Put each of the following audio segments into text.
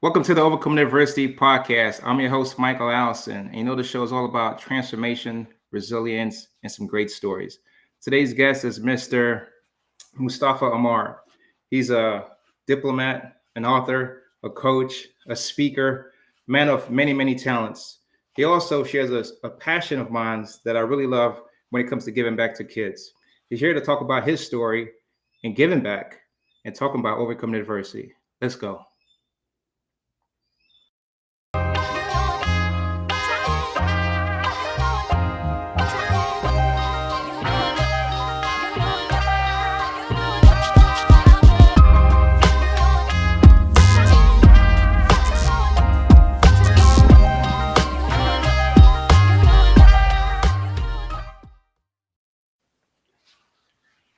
Welcome to the Overcome University podcast. I'm your host, Michael Allison. And you know, the show is all about transformation, resilience, and some great stories. Today's guest is Mr. Mustafa Omar. He's a diplomat, an author, a coach, a speaker, man of many, many talents. He also shares a passion of mine that I really love when it comes to giving back to kids. He's here to talk about his story and giving back and talking about overcoming adversity. Let's go.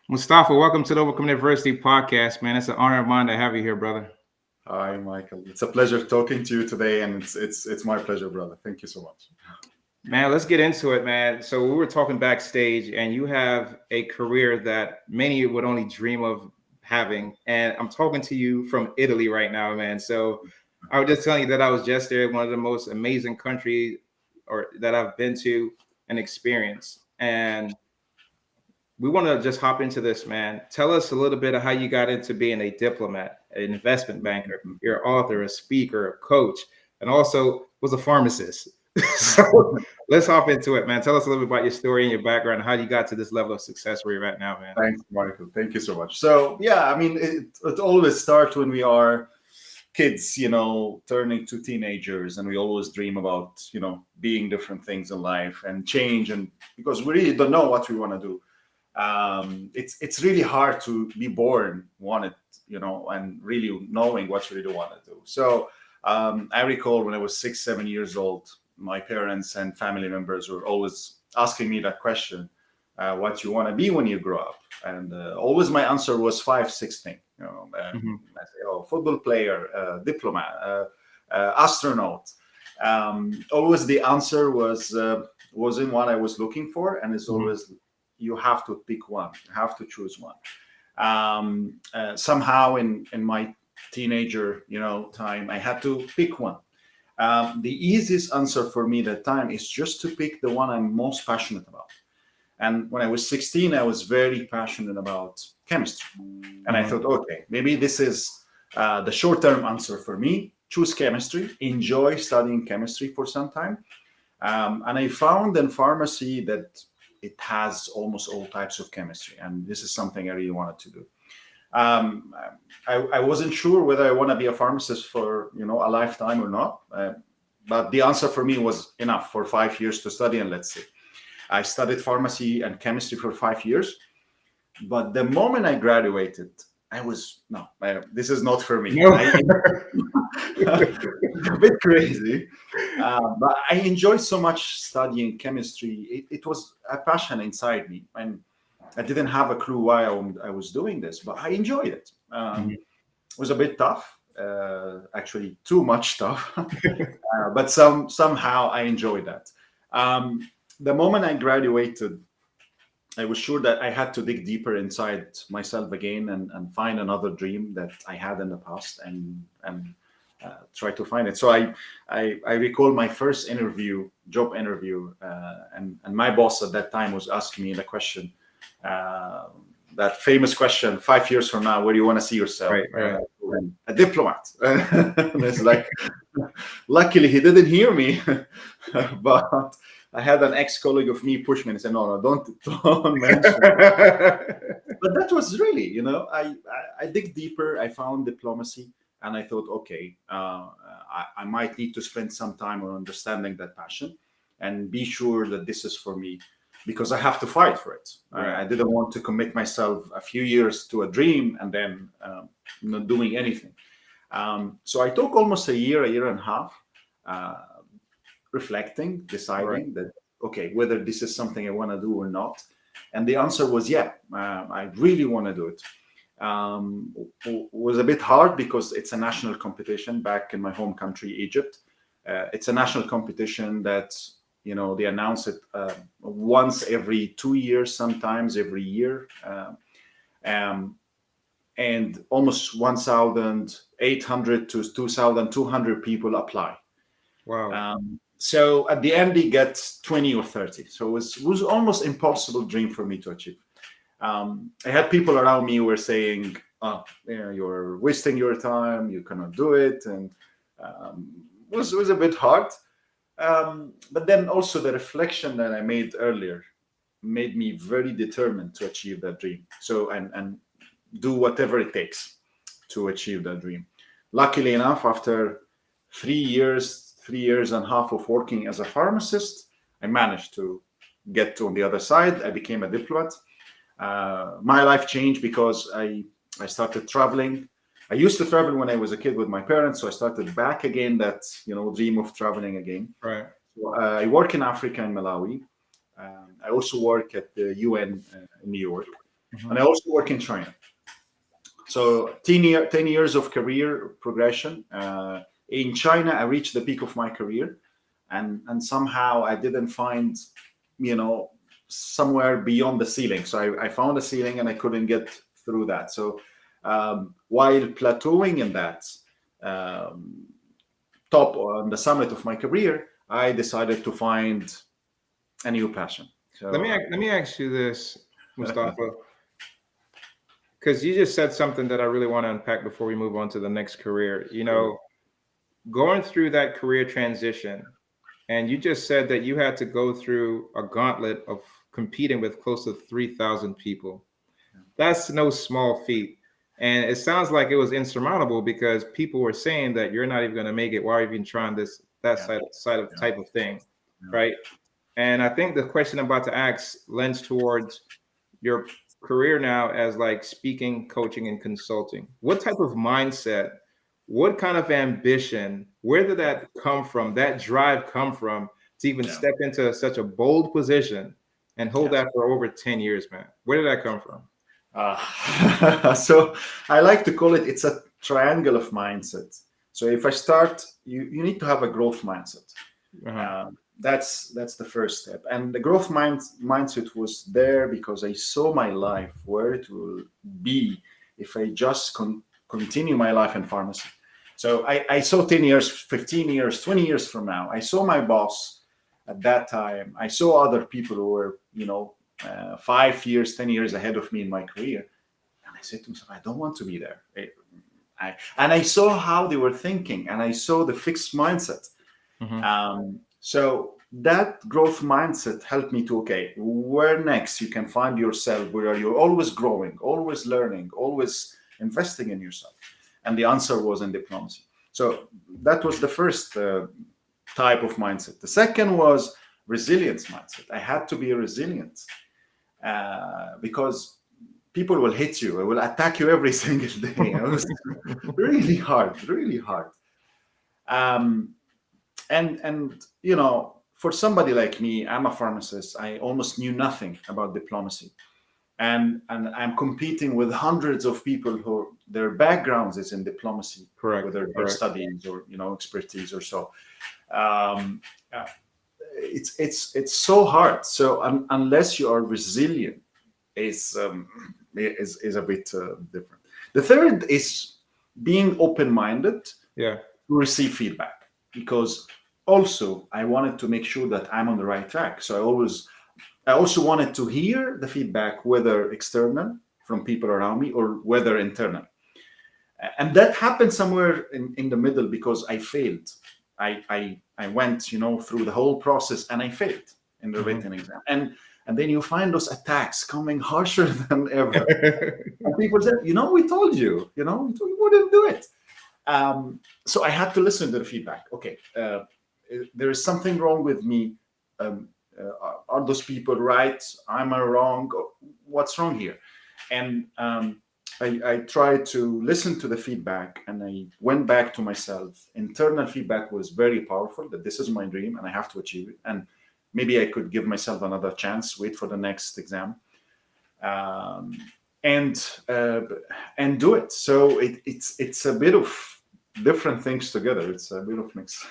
Mustafa, welcome to the Overcome University podcast, man. It's an honor of mine to have you here, brother. Hi, Michael. It's a pleasure talking to you today, and it's my pleasure, brother. Thank you so much. Man, let's get into it, man. So we were talking backstage, and you have a career that many would only dream of having. And I'm talking to you from Italy right now, man. So I was just telling you that I was just there, one of the most amazing countries or that I've been to and experienced. And we want to just hop into this, man. Tell us a little bit of how you got into being a diplomat, an investment banker, you're an author, a speaker, a coach, and also was a pharmacist. So let's hop into it, man. Tell us a little bit about your story and your background and how you got to this level of success where you're at now, man. Thanks, Michael. Thank you so much. So, yeah, I mean, it always starts when we are kids, turning to teenagers, and we always dream about, being different things in life and change, and because we really don't know what we want to do. It's really hard to be born wanted, and really knowing what you really want to do. So I recall when I was 6, 7 years old, my parents and family members were always asking me that question, what you want to be when you grow up? And always my answer was 5, 6 things. I say, football player, diplomat, astronaut. Always the answer wasn't what I was looking for, and it's always you have to pick one. You have to choose one. Somehow in my teenager, time, I had to pick one. The easiest answer for me that time is just to pick the one I'm most passionate about. And when I was 16, I was very passionate about chemistry. And I thought, okay, maybe this is the short-term answer for me. Choose chemistry, enjoy studying chemistry for some time. And I found in pharmacy that it has almost all types of chemistry. And this is something I really wanted to do. I wasn't sure whether I want to be a pharmacist for, a lifetime or not. But the answer for me was enough for 5 years to study, and let's see. I studied pharmacy and chemistry for 5 years. But the moment I graduated, I was, this is not for me. No. A bit crazy. But I enjoyed so much studying chemistry. It was a passion inside me. And I didn't have a clue why I was doing this, but I enjoyed it. It was a bit tough, actually too much tough, but somehow I enjoyed that. The moment I graduated, I was sure that I had to dig deeper inside myself again and find another dream that I had in the past and try to find it. So I recall my first job interview, and my boss at that time was asking me the question, that famous question, 5 years from now, where do you want to see yourself? Right. A diplomat. And it's like, luckily he didn't hear me, but I had an ex-colleague of me push me and said, no, don't mention it. But that was really, I dig deeper. I found diplomacy, and I thought, okay, I might need to spend some time on understanding that passion and be sure that this is for me, because I have to fight for it. Right. I didn't want to commit myself a few years to a dream and then not doing anything. So I took almost a year and a half, reflecting, deciding that, okay, whether this is something I want to do or not. And the answer was, yeah, I really want to do it. Was a bit hard because it's a national competition back in my home country, Egypt. It's a national competition that, they announce it once every 2 years, sometimes every year. and almost 1,800 to 2,200 people apply. Wow. So at the end, he gets 20 or 30. So it was almost impossible dream for me to achieve. I had people around me who were saying, "Oh, you're wasting your time. You cannot do it," and was a bit hard. But then also the reflection that I made earlier made me very determined to achieve that dream. So and do whatever it takes to achieve that dream. Luckily enough, after 3 years and a half of working as a pharmacist, I managed to get to on the other side. I became a diplomat. My life changed because I started traveling. I used to travel when I was a kid with my parents, so I started back again that dream of traveling again. Right. So, I work in Africa in Malawi. I also work at the UN in New York, and I also work in China. So 10 years of career progression. In China, I reached the peak of my career, and somehow I didn't find, somewhere beyond the ceiling. So I found a ceiling and I couldn't get through that. So while plateauing in that top on the summit of my career, I decided to find a new passion. So Let me ask you this, Mustafa, because you just said something that I really want to unpack before we move on to the next career. Going through that career transition, and you just said that you had to go through a gauntlet of competing with close to 3,000 people. That's no small feat. And it sounds like it was insurmountable because people were saying that you're not even going to make it. Why are you even trying that side of type of thing, right? And I think the question I'm about to ask lends towards your career now as like speaking, coaching, and consulting. What type of mindset, what kind of ambition, where did that come from, that drive come from to even step into such a bold position and hold that for over 10 years, man? Where did that come from? So I like to call it's a triangle of mindset. So if I start, you need to have a growth mindset. That's the first step. And the growth mindset was there because I saw my life where it will be if I just continue my life in pharmacy. So I saw 10 years, 15 years, 20 years from now. I saw my boss at that time. I saw other people who were, 5 years, 10 years ahead of me in my career. And I said to myself, I don't want to be there. And I saw how they were thinking, and I saw the fixed mindset. So that growth mindset helped me to, okay, where next you can find yourself, where you're always growing, always learning, always investing in yourself. And the answer was in diplomacy. So that was the first type of mindset. The second was resilience mindset. I had to be resilient because people will hit you, will attack you every single day. It was really hard, really hard. And for somebody like me, I'm a pharmacist. I almost knew nothing about diplomacy. And I'm competing with hundreds of people who their backgrounds is in diplomacy, Correct. whether their studies or expertise or so. It's so hard. So unless you are resilient, is a bit different. The third is being open-minded to receive feedback, because also I wanted to make sure that I'm on the right track. So I also wanted to hear the feedback, whether external from people around me or whether internal. And that happened somewhere in the middle because I failed. I went, through the whole process and I failed in the written exam. And then you find those attacks coming harsher than ever. And people said, we told you, we wouldn't do it. So I had to listen to the feedback. Okay, there is something wrong with me. Are those people right? Am I wrong? What's wrong here? And I tried to listen to the feedback, and I went back to myself. Internal feedback was very powerful, that this is my dream and I have to achieve it. And maybe I could give myself another chance, wait for the next exam, and do it. So it's a bit of different things together. It's a bit of mix.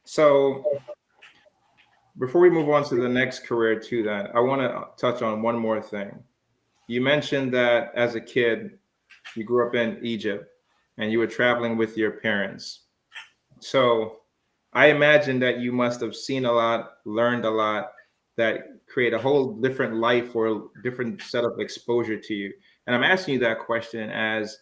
So before we move on to the next career too, then I want to touch on one more thing. You mentioned that as a kid, you grew up in Egypt, and you were traveling with your parents. So I imagine that you must have seen a lot, learned a lot, that create a whole different life or a different set of exposure to you. And I'm asking you that question as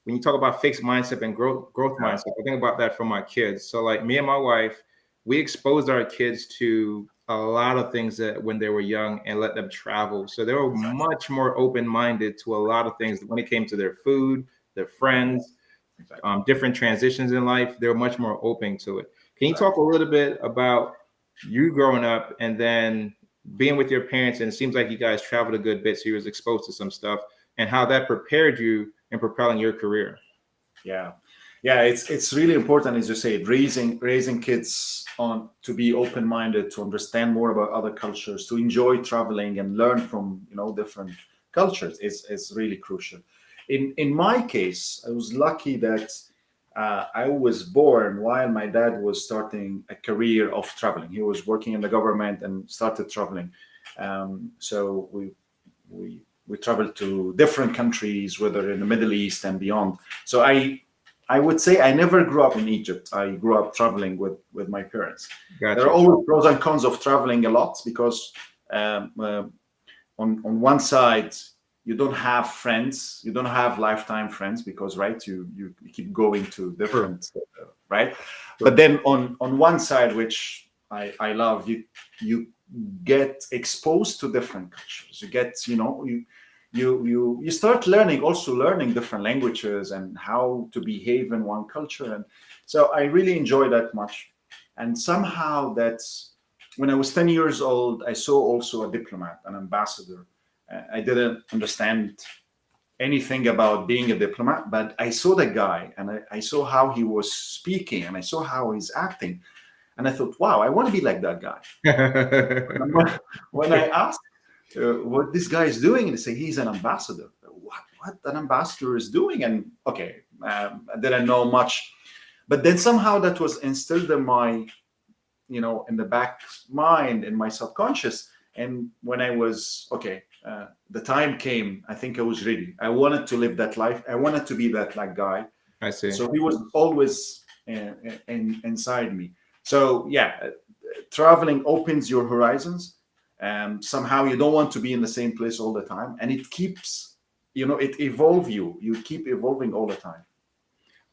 when you talk about fixed mindset and growth Yeah. mindset, I think about that for my kids. So like me and my wife, we exposed our kids to a lot of things that when they were young and let them travel. So they were Exactly. much more open-minded to a lot of things when it came to their food, their friends, Exactly. different transitions in life. They're much more open to it. Can you talk a Exactly. little bit about you growing up and then being with your parents? And it seems like you guys traveled a good bit, so you was exposed to some stuff, and how that prepared you in propelling your career. Yeah, yeah, it's really important, as you say, raising kids on to be open minded, to understand more about other cultures, to enjoy traveling and learn from different cultures is really crucial. In my case, I was lucky that I was born while my dad was starting a career of traveling. He was working in the government and started traveling. So we traveled to different countries, whether in the Middle East and beyond. So I would say I never grew up in Egypt. I grew up traveling with my parents. There are Gotcha. always pros and cons of traveling a lot because on one side you don't have friends, you don't have lifetime friends because right you keep going to True. different right. But True. then on one side, which I love, you get exposed to different cultures. You get you start learning different languages and how to behave in one culture. And so I really enjoy that much. And somehow that's when I was 10 years old, I saw also a diplomat, an ambassador. I didn't understand anything about being a diplomat, but I saw the guy and I saw how he was speaking and I saw how he's acting. And I thought, wow, I want to be like that guy. When I asked what this guy is doing, and they say he's an ambassador. What an ambassador is doing? And okay, I didn't know much, but then somehow that was instilled in my, in the back mind, in my subconscious. And when I was okay, the time came. I think I was ready. I wanted to live that life. I wanted to be that like guy. I see. So he was always inside me. So yeah, traveling opens your horizons. Somehow you don't want to be in the same place all the time, and it keeps, it evolve you. You keep evolving all the time.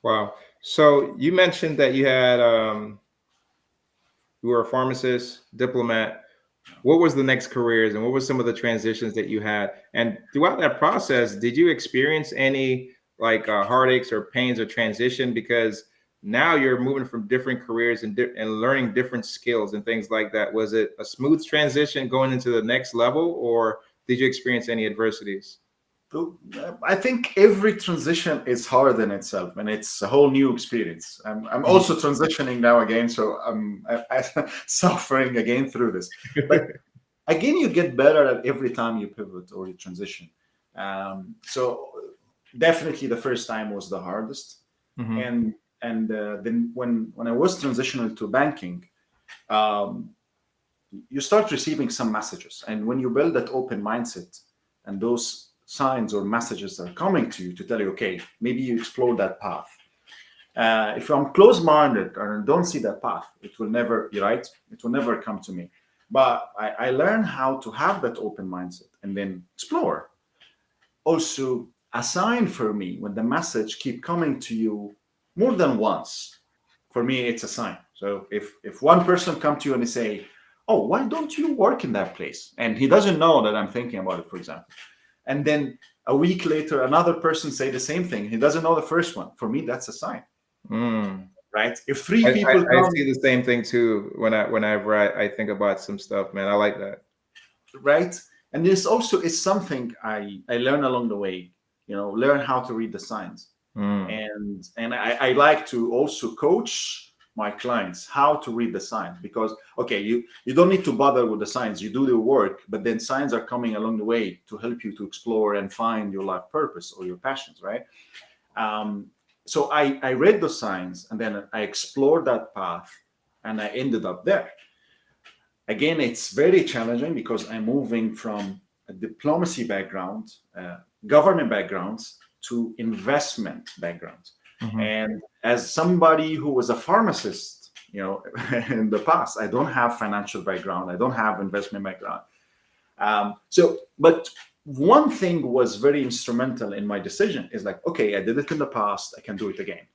Wow. So you mentioned that you were a pharmacist, diplomat. What was the next careers and what were some of the transitions that you had? And throughout that process, did you experience any like heartaches or pains or transition? Because now you're moving from different careers and learning different skills and things like that. Was it a smooth transition going into the next level, or did you experience any adversities? So, I think every transition is hard in itself, and it's a whole new experience. I'm also transitioning now again, so I'm suffering again through this. But again, you get better at every time you pivot or you transition. So definitely the first time was the hardest. Hmm. And then when I was transitioning to banking, um, you start receiving some messages, and when you build that open mindset, and those signs or messages are coming to you to tell you, okay, maybe you explore that path. If I'm closed-minded or don't see that path, it will never, you're right, it will never come to me. But I learned how to have that open mindset and then explore. Also, a sign for me when the message keep coming to you more than once, for me it's a sign. So if one person come to you and they say, oh, why don't you work in that place, and he doesn't know that I'm thinking about it, for example, and then a week later another person say the same thing, he doesn't know the first one, for me that's a sign. Mm. Right, if three people I come, see the same thing too whenever I think about some stuff, man. I like that. right, and this also is something I learn along the way, learn how to read the signs. Mm. And I like to also coach my clients how to read the signs, because okay, you don't need to bother with the signs, you do the work, but then signs are coming along the way to help you to explore and find your life purpose or your passions, right? um, so I read the signs and then I explored that path and I ended up there. Again, it's very challenging because I'm moving from a diplomacy background, government backgrounds, to investment background. Mhm. And as somebody who was a pharmacist, in the past, I don't have financial background. I don't have investment background. But one thing was very instrumental in my decision is like, okay, I did it in the past. I can do it again.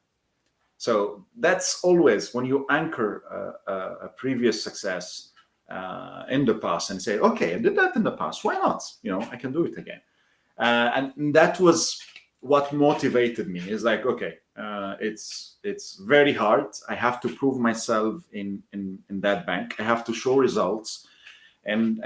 So that's always when you anchor a previous success in the past and say, okay, I did that in the past. Why not? I can do it again. And that was what motivated me. Is like, okay, it's very hard. I have to prove myself in that bank. I have to show results, and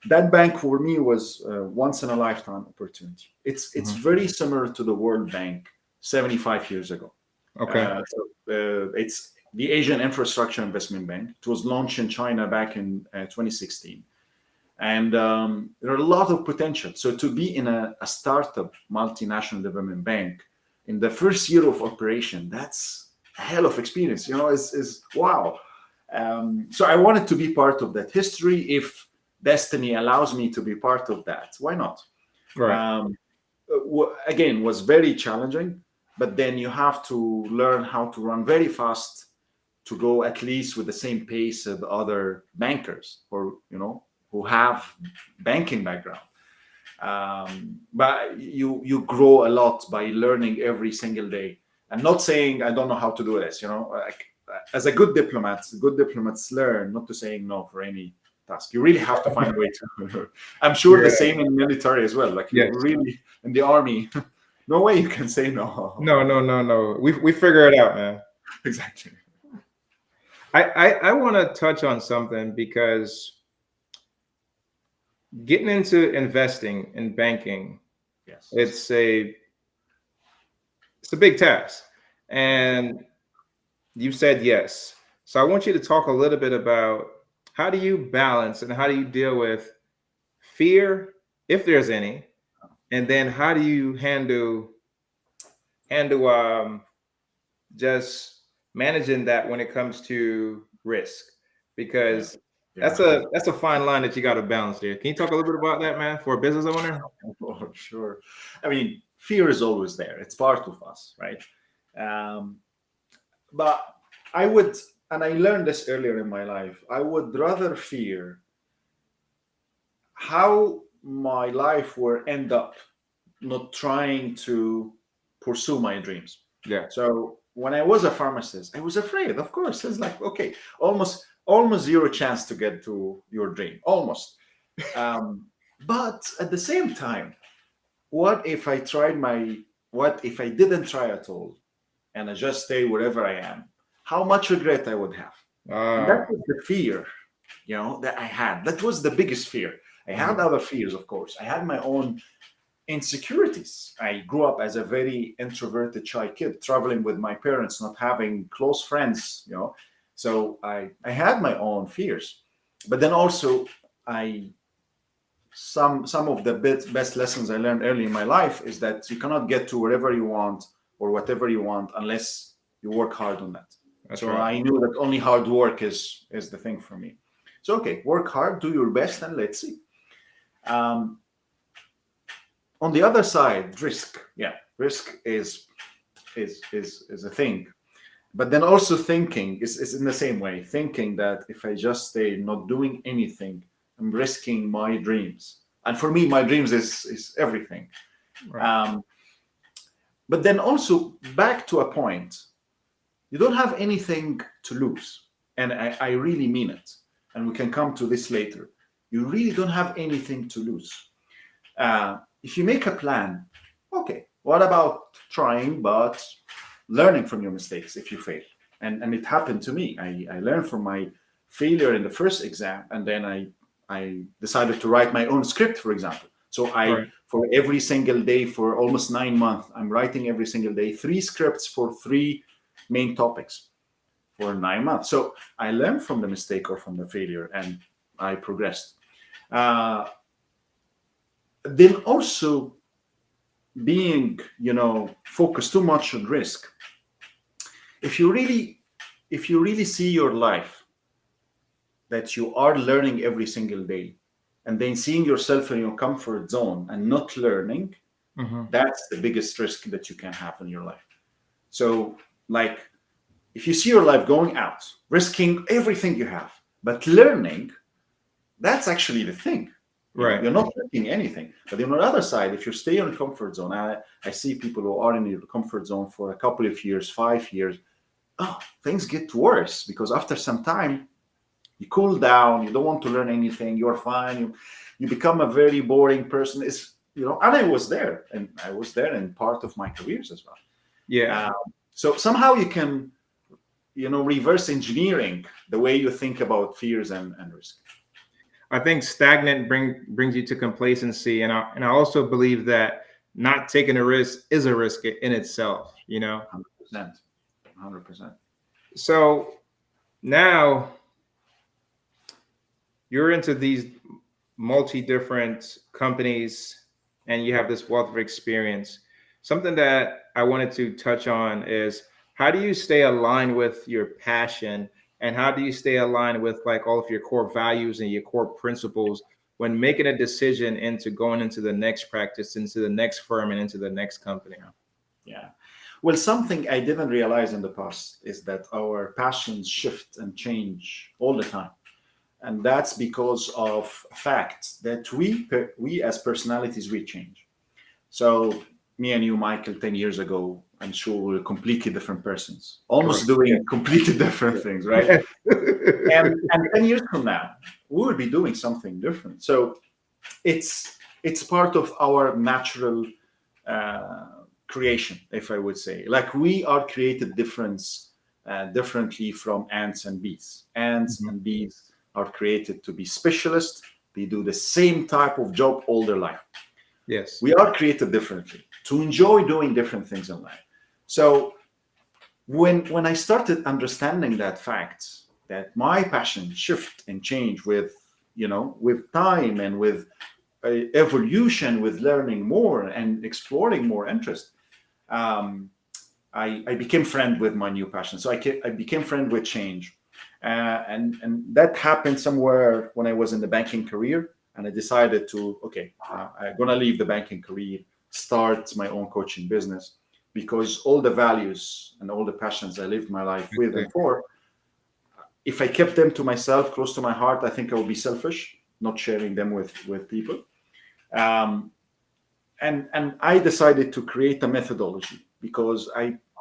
that bank for me was once in a lifetime opportunity. It's very similar to the World Bank 75 years ago. Okay. It's the Asian Infrastructure Investment Bank. It was launched in China back in 2016. And there are a lot of potential. So to be in a startup multinational development bank in the first year of operation, that's a hell of experience. Is wow. So I wanted to be part of that history. If destiny allows me to be part of that, why not? Right. Again, was very challenging, but then you have to learn how to run very fast to go at least with the same pace of other bankers, or who have banking background. But you grow a lot by learning every single day. I'm not saying I don't know how to do this. Like, as a good diplomats learn not to saying no for any task. You really have to find a way to. I'm sure the same in military as well. Like you Yes. really in the army, no way you can say no. No. We figure it out, man. Exactly. I want to touch on something because getting into investing in banking, Yes. it's a big task, and you said yes. So I want you to talk a little bit about how do you balance and how do you deal with fear, if there's any, and then how do you handle just managing that when it comes to risk, because Yeah. that's a fine line that you got to balance there. Can you talk a little bit about that, man, for a business owner? Oh, sure. I mean, fear is always there. It's part of us, right? But I would, and I learned this earlier in my life, I would rather fear how my life will end up not trying to pursue my dreams. Yeah. So when I was a pharmacist, I was afraid, of course. It's like, okay, almost zero chance to get to your dream, almost. But at the same time, what if I didn't try at all and I just stay wherever I am? How much regret I would have. And that was the fear, that I had. That was the biggest fear. I had other fears, of course. I had my own insecurities. I grew up as a very introverted, shy kid, traveling with my parents, not having close friends, So I had my own fears. But then also, some of the best lessons I learned early in my life is that you cannot get to wherever you want or whatever you want unless you work hard on that. That's so right. I knew that only hard work is the thing for me. So okay, work hard, do your best, and let's see. On the other side, risk. Yeah, risk is a thing. But then also thinking is in the same way. Thinking that if I just stay not doing anything, I'm risking my dreams. And for me, my dreams is everything. Right. But then also back to a point, you don't have anything to lose. And I really mean it. And we can come to this later. You really don't have anything to lose. If you make a plan, okay, what about trying but learning from your mistakes if you fail? And it happened to me. I learned from my failure in the first exam, and then I decided to write my own script, for example. So Right. for every single day for almost 9 months, I'm writing every single day 3 scripts for 3 main topics for 9 months. So I learned from the mistake or from the failure, and I progressed. Then also being, focused too much on risk. If you really see your life that you are learning every single day, and then seeing yourself in your comfort zone and not learning, Mhm. That's the biggest risk that you can have in your life. So, like, if you see your life going out, risking everything you have, but learning, that's actually the thing. Right. You're not risking anything. But on the other side, if you stay in a comfort zone, I see people who are in your comfort zone for a couple of years, 5 years, oh, things get worse because after some time, you cool down, you don't want to learn anything, you're fine, you become a very boring person. And I was there in part of my careers as well. Yeah. So somehow you can, reverse engineering the way you think about fears and risk. I think stagnant brings you to complacency, and I also believe that not taking a risk is a risk in itself. 100%. 100%. So now you're into these multi different companies, and you have this wealth of experience. Something that I wanted to touch on is, how do you stay aligned with your passion, and how do you stay aligned with like all of your core values and your core principles when making a decision into going into the next practice, into the next firm, and into the next company? Yeah. Well, something I didn't realize in the past is that our passions shift and change all the time. And that's because of fact that we as personalities, we change. So me and you, Michael, 10 years ago, I'm sure we're completely different persons, almost Correct. Yeah. doing completely different things, right? And 10 years from now, we will be doing something different. So it's part of our natural uh, creation, if I would say. Like, we are created differently from ants and bees. Ants Mhm. and bees are created to be specialists. They do the same type of job all their life. Yes. We are created differently to enjoy doing different things in life. So when I started understanding that fact, that my passion shift and change with time and with evolution, with learning more and exploring more interest, um, I became friend with my new passion. So I became friend with change, and that happened somewhere when I was in the banking career, and I decided to I'm gonna leave the banking career, start my own coaching business, because all the values and all the passions I lived my life with Okay. and for, if I kept them to myself, close to my heart, I think I would be selfish, not sharing them with people. Um, and I decided to create a methodology because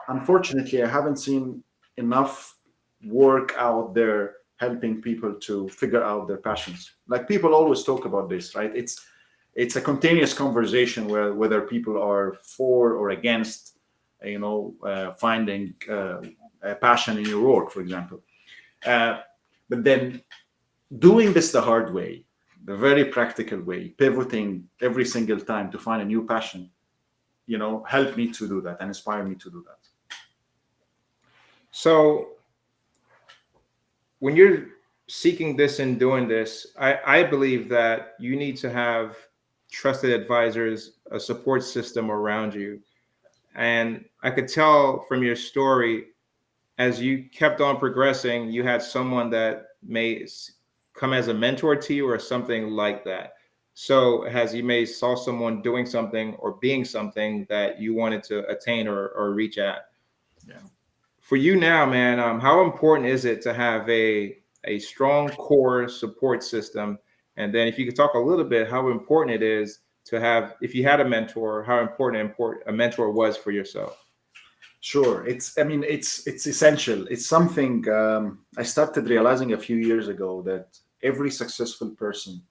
unfortunately I haven't seen enough work out there helping people to figure out their passions. Like, people always talk about this, right? It's a continuous conversation where whether people are for or against, finding a passion in your work, for example. Uh, but then doing this the hard way, the very practical way, pivoting every single time to find a new passion, helped me to do that and inspired me to do that. So when you're seeking this and doing this, I believe that you need to have trusted advisors, a support system around you. And I could tell from your story, as you kept on progressing, you had someone that may come as a mentor to you or something like that. So has you may saw someone doing something or being something that you wanted to attain or reach at. Yeah. For you now, man, how important is it to have a strong core support system? And then if you could talk a little bit how important it is to have, if you had a mentor, how important a mentor was for yourself. Sure. It's essential. It's something I started realizing a few years ago, that every successful person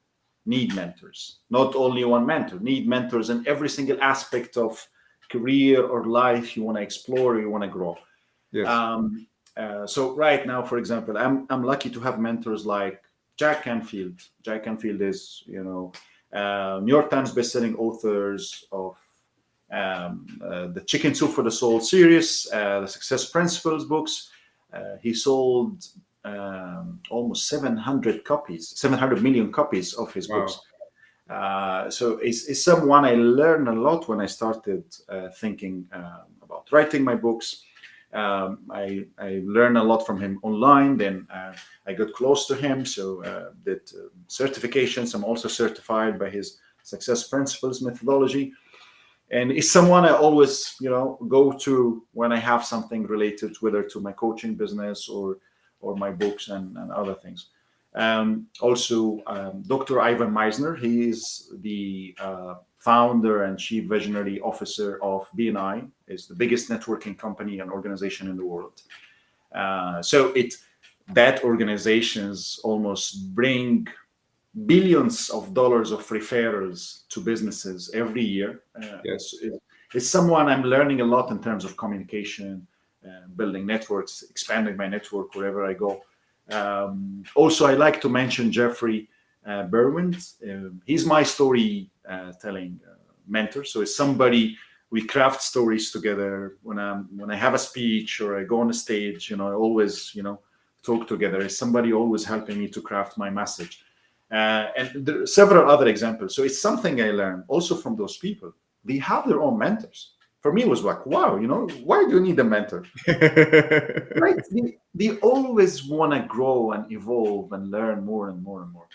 need mentors. Not only one mentor, need mentors in every single aspect of career or life you want to explore, you want to grow. Yes. So right now, for example, I'm lucky to have mentors like Jack Canfield. Jack Canfield is, New York Times bestselling authors of the Chicken Soup for the Soul series, the Success Principles books. He sold almost 700 million copies of his Wow. books. So it's someone I learned a lot when I started thinking about writing my books. I learned a lot from him online. Then I got close to him, so did certifications. I'm also certified by his Success Principles methodology. and it's someone I always, go to when I have something related, whether to my coaching business or my books and other things. Also, Dr. Ivan Meisner, he is the founder and chief visionary officer of BNI, is the biggest networking company and organization in the world. So that organizations almost bring billions of dollars of referrals to businesses every year. Yes. It's someone I'm learning a lot in terms of communication, building networks, expanding my network wherever I go. Also, I like to mention Jeffrey Berwin. He's my story telling mentor. So it's somebody we craft stories together. When I have a speech or I go on a stage, I always talk together. It's somebody always helping me to craft my message. And there are several other examples. So it's something I learned also from those people. They have their own mentors. For me, it was like, wow, why do you need a mentor? Right? They always want to grow and evolve and learn more and more and more.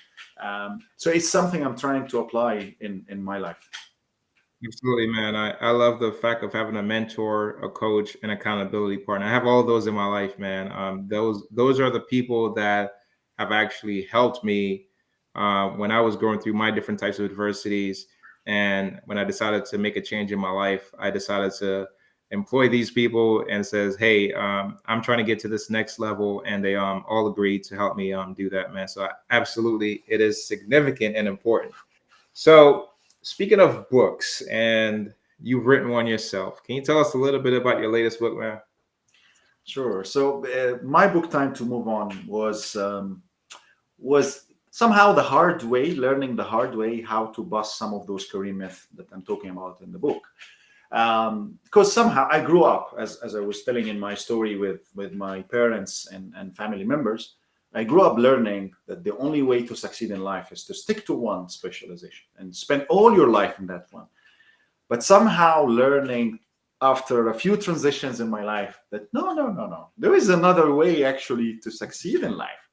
So it's something I'm trying to apply in my life. Absolutely, man. I love the fact of having a mentor, a coach, and accountability partner. I have all those in my life, man. Those are the people that have actually helped me when I was going through my different types of adversities. And when I decided to make a change in my life, I decided to employ these people and says, hey, I'm trying to get to this next level. And they all agreed to help me do that, man. So absolutely, it is significant and important. So speaking of books, and you've written one yourself, can you tell us a little bit about your latest book, man? Sure. So my book, Time to Move On, was somehow the hard way, learning the hard way how to bust some of those career myths that I'm talking about in the book. Because somehow I grew up, as I was telling in my story with my parents and family members, I grew up learning that the only way to succeed in life is to stick to one specialization and spend all your life in that one. But somehow learning after a few transitions in my life that no, there is another way actually to succeed in life.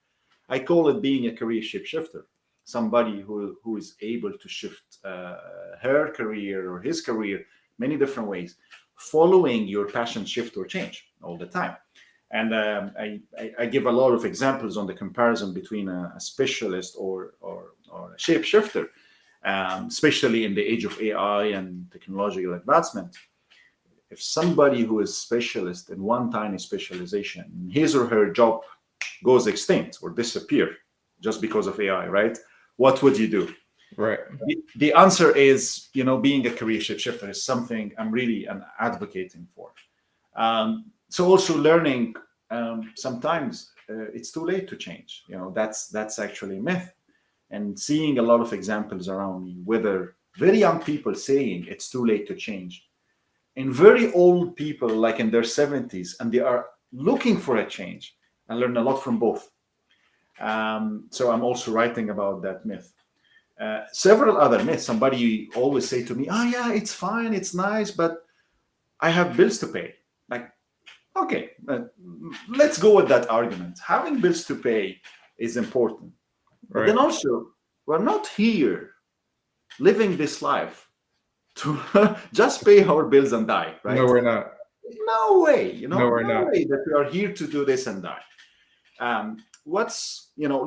I call it being a career shapeshifter, somebody who is able to shift her career or his career many different ways, following your passion shift or change all the time. And I give a lot of examples on the comparison between a specialist or a shapeshifter, especially in the age of AI and technological advancement. If somebody who is specialist in one tiny specialization, his or her job goes extinct or disappear just because of AI, right? What would you do? Right. The answer is, being a career shapeshifter is something I'm really advocating for. So also learning, sometimes it's too late to change. That's actually a myth. And seeing a lot of examples around me, whether very young people saying it's too late to change, and very old people like in their 70s, and they are looking for a change. I learn a lot from both. So I'm also writing about that myth. Several other myths. Somebody always say to me, "Oh yeah, it's fine, it's nice, but I have bills to pay." Like, okay, let's go with that argument. Having bills to pay is important, but Right. then also we're not here living this life to just pay our bills and die, right? No, we're not. No way, No, we're no not. way that we are here to do this and die.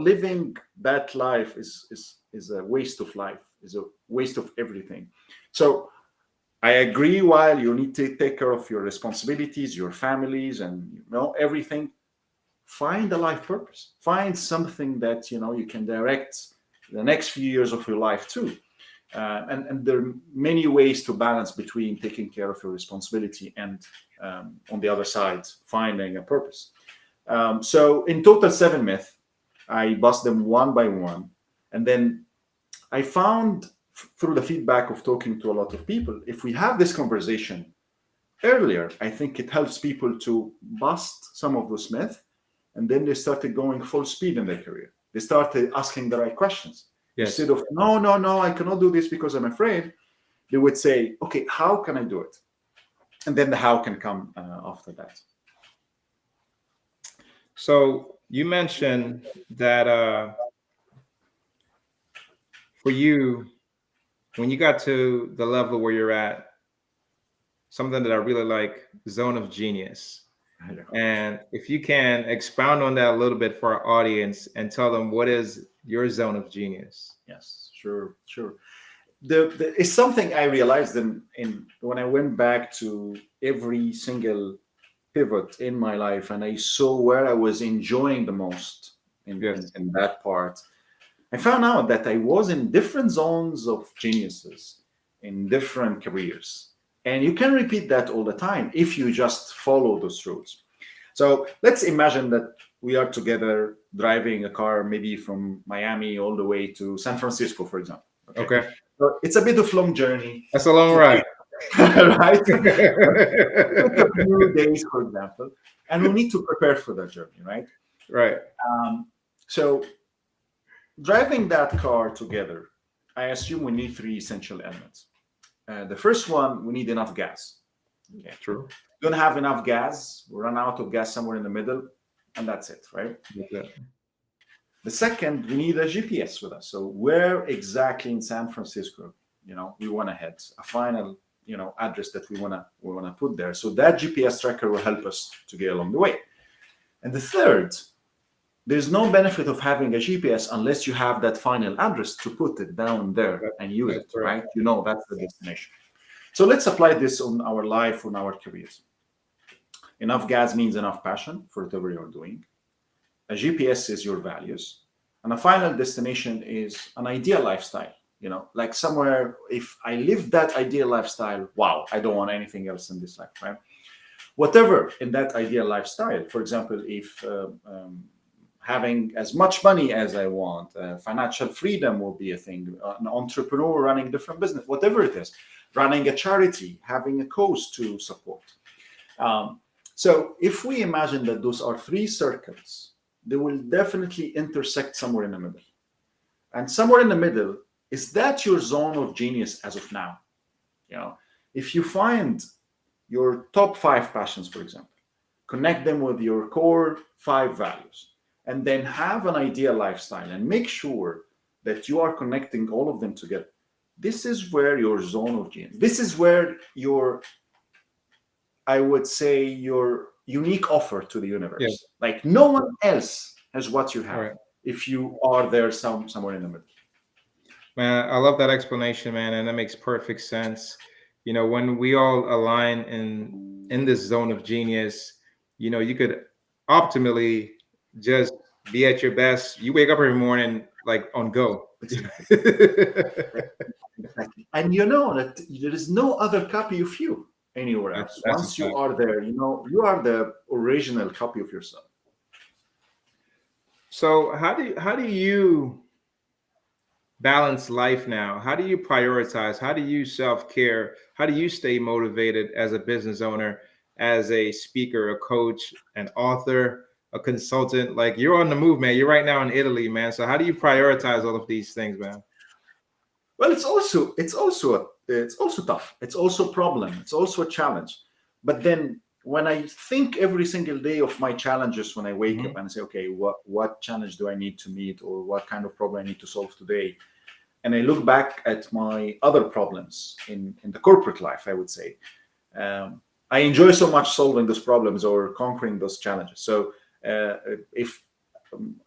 Living that life is a waste of life, is a waste of everything. So I agree, while you need to take care of your responsibilities, your families, and everything, find a life purpose. Find something that you can direct the next few years of your life to. And there are many ways to balance between taking care of your responsibility and, on the other side, finding a purpose. So in total 7 myths, I bust them one by one. And then I found through the feedback of talking to a lot of people, if we have this conversation earlier, I think it helps people to bust some of those myths. And then they started going full speed in their career. They started asking the right questions. Yes. Instead of, no, I cannot do this because I'm afraid, they would say, okay, how can I do it? And then the how can come after that. So you mentioned that for you, when you got to the level where you're at, something that I really like, zone of genius. Yeah. And if you can expound on that a little bit for our audience and tell them what is your zone of genius. Yes, sure. It's something I realized in when I went back to every single pivot in my life, and I saw where I was enjoying the most Yes. in that part. I found out that I was in different zones of geniuses in different careers. And you can repeat that all the time if you just follow those rules. So let's imagine that we are together driving a car, maybe from Miami all the way to San Francisco, for example. Okay. So it's a bit of long journey, That's a long ride. right? It's a few days, for example, and we need to prepare for that journey, right? Right. So driving that car together, I assume we need three essential elements. The first one, we need enough gas. Okay. True. Don't have enough gas, we run out of gas somewhere in the middle, and that's it, right? Okay. The second, we need a GPS with us. So where exactly in San Francisco, we want to head, a final, address that we want to put there. So that GPS tracker will help us to get along the way. And the third, there's no benefit of having a GPS unless you have that final address to put it down there and use it, right? That's the destination. So let's apply this on our life, on our careers. Enough gas means enough passion for whatever you're doing. A GPS is your values. And a final destination is an ideal lifestyle. Like somewhere, if I live that ideal lifestyle, wow, I don't want anything else in this life, right? Whatever in that ideal lifestyle, for example, if having as much money as I want, financial freedom will be a thing, an entrepreneur running different business, whatever it is, running a charity, having a cause to support. So if we imagine that those are three circles, they will definitely intersect somewhere in the middle. And somewhere in the middle, is that your zone of genius as of now? If you find your top 5 passions, for example, connect them with your core 5 values, and then have an ideal lifestyle and make sure that you are connecting all of them together. This is where your zone of genius, this is where I would say your unique offer to the universe. Yes. Like no one else has what you have, Right. if you are there somewhere in the middle. Man, I love that explanation, man, and that makes perfect sense. When we all align in this zone of genius, you could optimally just be at your best. You wake up every morning like on go. Exactly. And that there is no other copy of you anywhere else. That's Once you are there, you are the original copy of yourself. So how do you balance life now? How do you prioritize? How do you self-care? How do you stay motivated as a business owner, as a speaker, a coach, an author, a consultant? Like you're on the move, man. You're right now in Italy, man. So how do you prioritize all of these things, man? Well, it's also tough. It's also a problem. It's also a challenge. But then when I think every single day of my challenges, when I wake up and say, okay, what challenge do I need to meet, or what kind of problem I need to solve today? And I look back at my other problems in the corporate life, I would say, I enjoy so much solving those problems or conquering those challenges. So if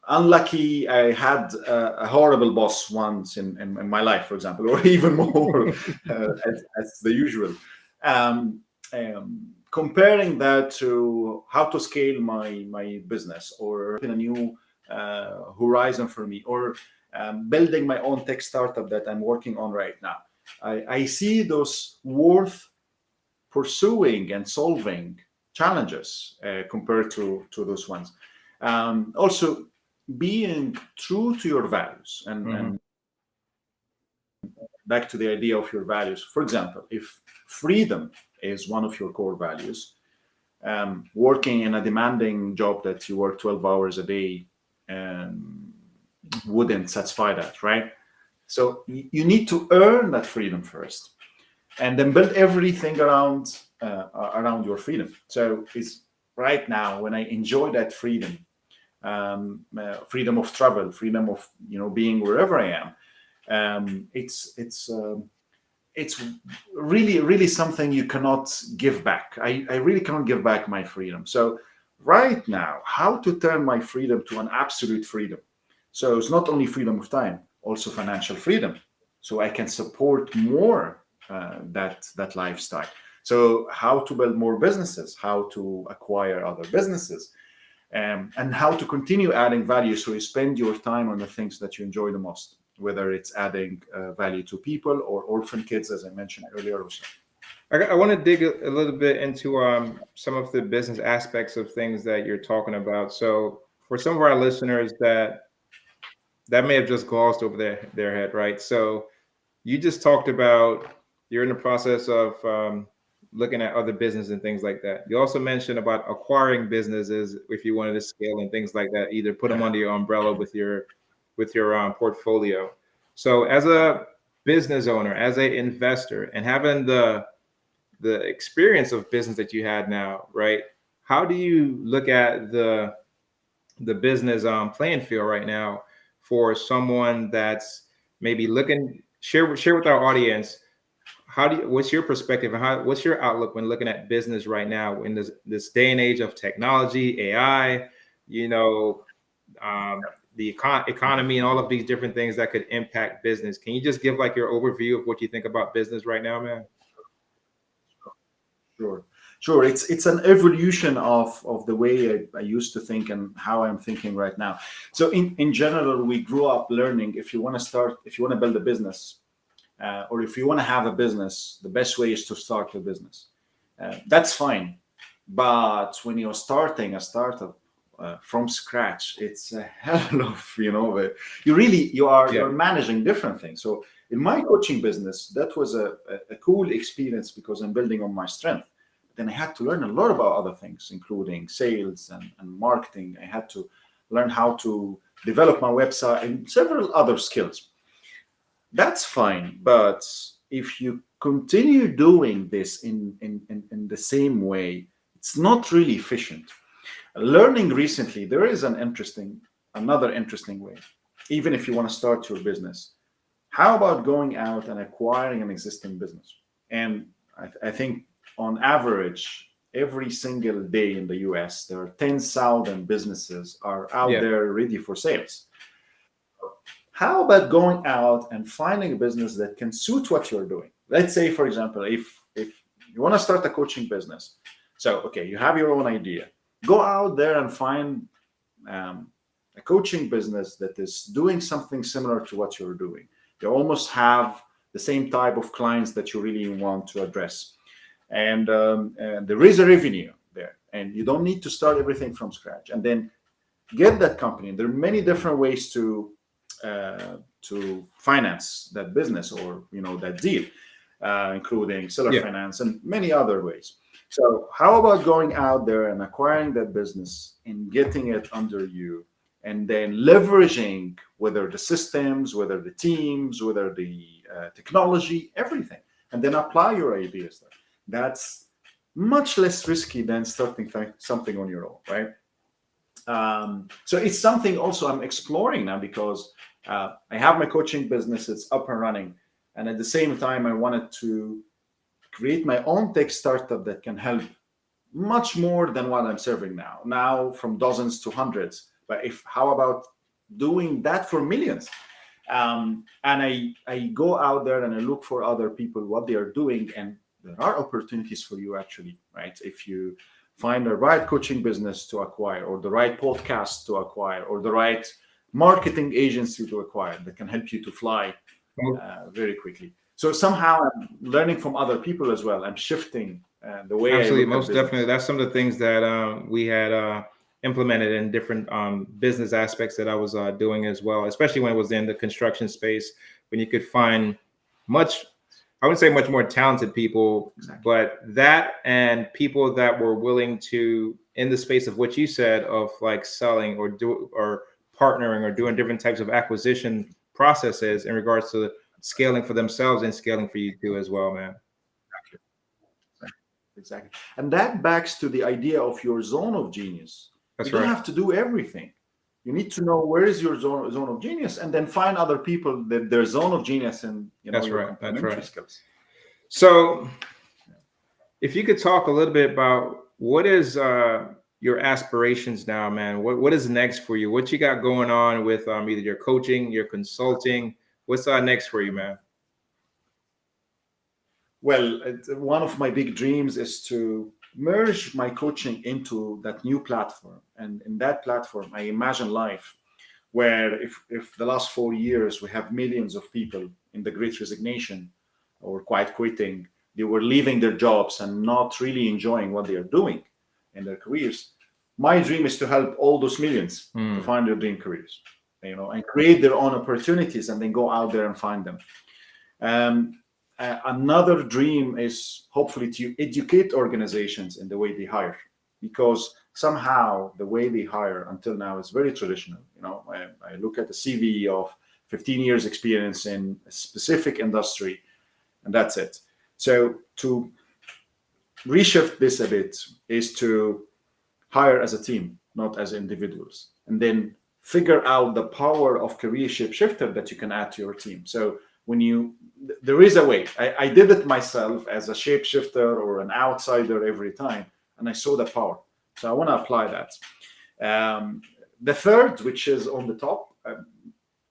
unlucky, I had a horrible boss once in my life, for example, or even more as the usual. Comparing that to how to scale my business, or in a new horizon for me, or building my own tech startup that I'm working on right now, I see those worth pursuing and solving challenges compared to those ones. Also, being true to your values and back to the idea of your values. For example, if freedom is one of your core values, working in a demanding job that you work 12 hours a day wouldn't satisfy that, right? So you need to earn that freedom first, and then build everything around your freedom. So it's right now when I enjoy that freedom, freedom of travel, freedom of being wherever I am. It's it's really something you cannot give back. I really cannot give back my freedom. So right now, how to turn my freedom to an absolute freedom. So it's not only freedom of time, also financial freedom. So I can support more that lifestyle. So how to build more businesses, how to acquire other businesses, and how to continue adding value. So you spend your time on the things that you enjoy the most, whether it's adding value to people or orphan kids, as I mentioned earlier. Also. I want to dig a little bit into some of the business aspects of things that you're talking about. So for some of our listeners that may have just glossed over their head, right? So you just talked about you're in the process of looking at other business and things like that. You also mentioned about acquiring businesses if you wanted to scale and things like that. Either put them under your umbrella with your portfolio. So as a business owner, as a investor, and having the experience of business that you had now, right? How do you look at the business playing field right now for someone that's maybe looking share with our audience what's your perspective and what's your outlook when looking at business right now in this day and age of technology, AI, you know, the economy and all of these different things that could impact business. Can you just give like your overview of what you think about business right now, man? Sure, sure. It's an evolution of the way I used to think and how I'm thinking right now. So in general, we grew up learning if you want to build a business, or if you want to have a business, the best way is to start a business. That's fine, but when you're starting a startup from scratch, it's a hell of you're managing different things. So in my coaching business, that was a cool experience because I'm building on my strength. Then I had to learn a lot about other things, including sales and marketing. I had to learn how to develop my website and several other skills. That's fine, but if you continue doing this in the same way, it's not really efficient. Learning recently, there is another interesting way. Even if you want to start your business, how about going out and acquiring an existing business? And I think on average, every single day in the US, there are 10,000 businesses are out there ready for sales. How about going out and finding a business that can suit what you're doing? Let's say, for example, if you want to start a coaching business, so okay, you have your own idea. Go out there and find a coaching business that is doing something similar to what you're doing. They almost have the same type of clients that you really want to address, and there is a revenue there, and you don't need to start everything from scratch. And then get that company. There are many different ways to finance that business or that deal, including seller finance and many other ways. So how about going out there and acquiring that business and getting it under you, and then leveraging whether the systems, whether the teams, whether the technology, everything, and then apply your ideas there. That's much less risky than starting something on your own, right? So it's something also I'm exploring now because I have my coaching business, it's up and running. And at the same time, I wanted to create my own tech startup that can help much more than what I'm serving now from dozens to hundreds. But how about doing that for millions? And I go out there and I look for other people, what they are doing. And there are opportunities for you actually, right? If you find the right coaching business to acquire, or the right podcast to acquire, or the right marketing agency to acquire that can help you to fly very quickly. So somehow I'm learning from other people as well. I'm shifting the way Absolutely, I look most at definitely. That's some of the things that we had implemented in different business aspects that I was doing as well, especially when it was in the construction space, when you could find I wouldn't say much more talented people, but that and people that were willing to, in the space of what you said, of like selling or partnering or doing different types of acquisition processes in regards to scaling for themselves and scaling for you too as well, man. Exactly. And that backs to the idea of your zone of genius. That's you don't right. have to do everything. You need to know where is your zone of genius, and then find other people that their zone of genius and That's your right. complementary That's right. skills. So if you could talk a little bit about what is your aspirations now, man. What is next for you? What you got going on with either your coaching, your consulting? What's next for you, man? Well, one of my big dreams is to merge my coaching into that new platform. And in that platform, I imagine life where if the last 4 years we have millions of people in the great resignation or quiet quitting, they were leaving their jobs and not really enjoying what they are doing in their careers. My dream is to help all those millions to find their dream careers, and create their own opportunities and then go out there and find them. Another dream is hopefully to educate organizations in the way they hire, because somehow the way they hire until now is very traditional. I look at the CV of 15 years experience in a specific industry, and that's it. So to reshift this a bit is to hire as a team, not as individuals, and then figure out the power of career shapeshifter that you can add to your team. So there is a way. I did it myself as a shapeshifter or an outsider every time, and I saw the power. So I want to apply that. The third, which is on the top,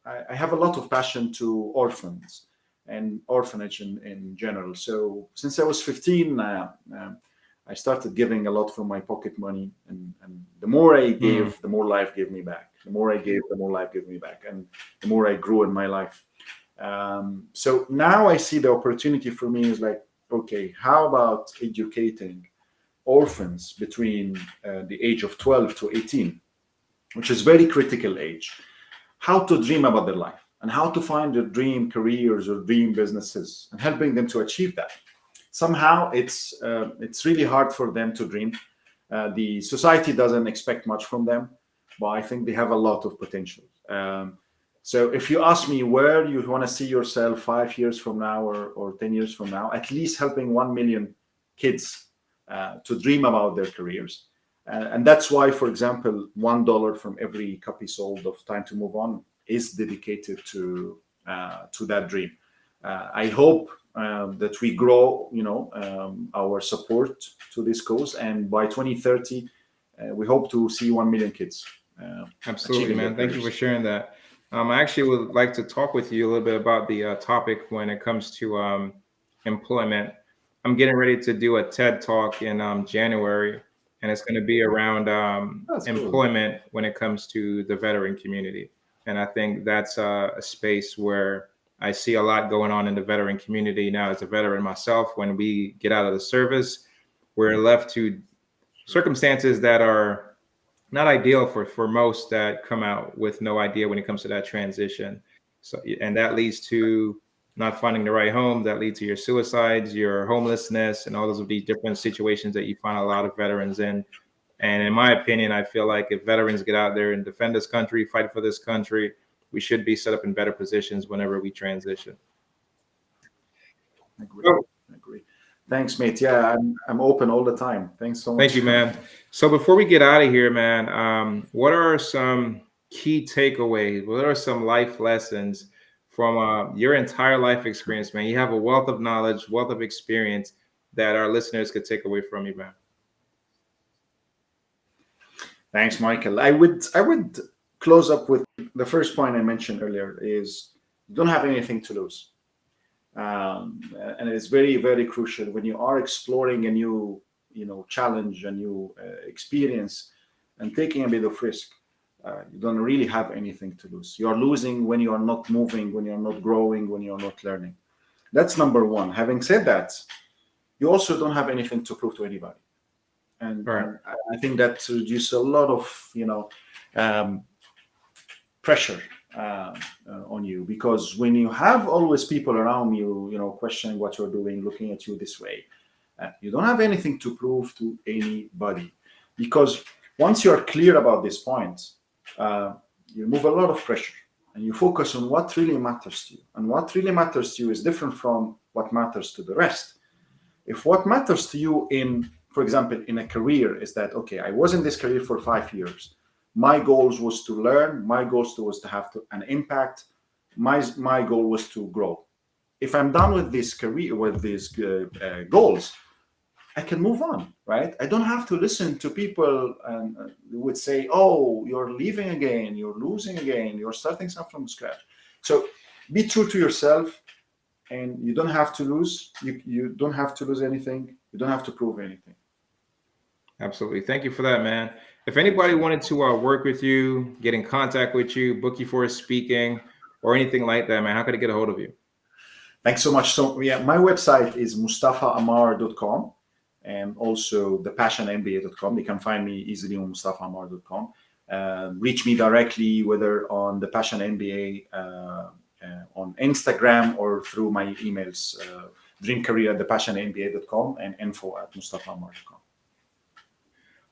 I have a lot of passion to orphans and orphanage in general. So since I was 15, I started giving a lot from my pocket money, and the more I gave, the more life gave me back. The more I gave, the more life gave me back, and the more I grew in my life. So now I see the opportunity for me is like, okay, how about educating orphans between the age of 12 to 18, which is very critical age, how to dream about their life and how to find their dream careers or dream businesses, and helping them to achieve that. Somehow it's really hard for them to dream. The society doesn't expect much from them, but I think they have a lot of potential. So if you ask me where you want to see yourself 5 years from now or 10 years from now, at least helping 1 million kids to dream about their careers. And that's why, for example, $1 from every copy sold of Time to Move On is dedicated to that dream. I hope that we grow, our support to this cause, and by 2030, we hope to see 1 million kids. Absolutely, man. Thank you for sharing that. I actually would like to talk with you a little bit about the topic when it comes to employment. I'm getting ready to do a TED talk in January, and it's going to be around employment when it comes to the veteran community. And I think that's a space where I see a lot going on in the veteran community now. As a veteran myself, when we get out of the service, we're left to circumstances that are not ideal for most that come out with no idea when it comes to that transition. So, and that leads to not finding the right home, that leads to your suicides, your homelessness, and all those of these different situations that you find a lot of veterans in. And in my opinion, I feel like if veterans get out there and defend this country, fight for this country, we should be set up in better positions whenever we transition. I agree. Thanks, mate. Yeah, I'm open all the time. Thanks so much. Thank you, man. So before we get out of here, man, what are some key takeaways? What are some life lessons from your entire life experience, man? You have a wealth of knowledge, wealth of experience that our listeners could take away from you, man. Thanks, Michael. I would close up with the first point I mentioned earlier is you don't have anything to lose. And it's very, very crucial when you are exploring a new, challenge, a new experience, and taking a bit of risk. You don't really have anything to lose. You are losing when you are not moving, when you are not growing, when you are not learning. That's number one. Having said that, you also don't have anything to prove to anybody. And, right. and I think that reduces a lot of, pressure on you, because when you have always people around you, questioning what you're doing, looking at you this way, you don't have anything to prove to anybody, because once you're clear about this point, you remove a lot of pressure and you focus on what really matters to you. And what really matters to you is different from what matters to the rest. If what matters to you for example, in a career is that, okay, I was in this career for 5 years. My goals was to learn. My goals was to have an impact. My goal was to grow. if I'm done with this career, with these goals, I can move on, right? I don't have to listen to people and who would say, "Oh, you're leaving again, you're losing again, you're starting something from scratch." So be true to yourself, and you don't have to lose. You don't have to lose anything. You don't have to prove anything. Absolutely. Thank you for that, man. If anybody wanted to work with you, get in contact with you, book you for a speaking or anything like that, man, how could I get a hold of you? Thanks so much. So yeah, my website is mustafaomar.com and also thepassionmba.com. You can find me easily on mustafaomar.com. Reach me directly, whether on the Passion MBA on Instagram or through my emails, dreamcareer at thepassionmba.com and info@mustafaomar.com.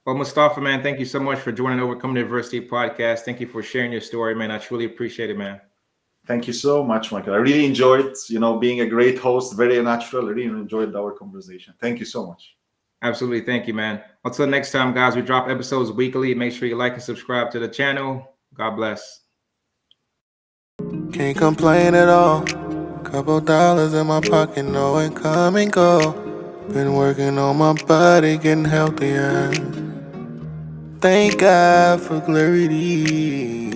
Well, Mustafa, man, thank you so much for joining Overcoming Diversity podcast. Thank you for sharing your story, man. I truly appreciate it, man. Thank you so much, Michael. I really enjoyed, being a great host, very natural. I really enjoyed our conversation. Thank you so much. Absolutely. Thank you, man. Until next time, guys, we drop episodes weekly. Make sure you like and subscribe to the channel. God bless. Can't complain at all. Couple dollars in my pocket, no income and go. Been working on my body, getting healthier. Thank God for clarity.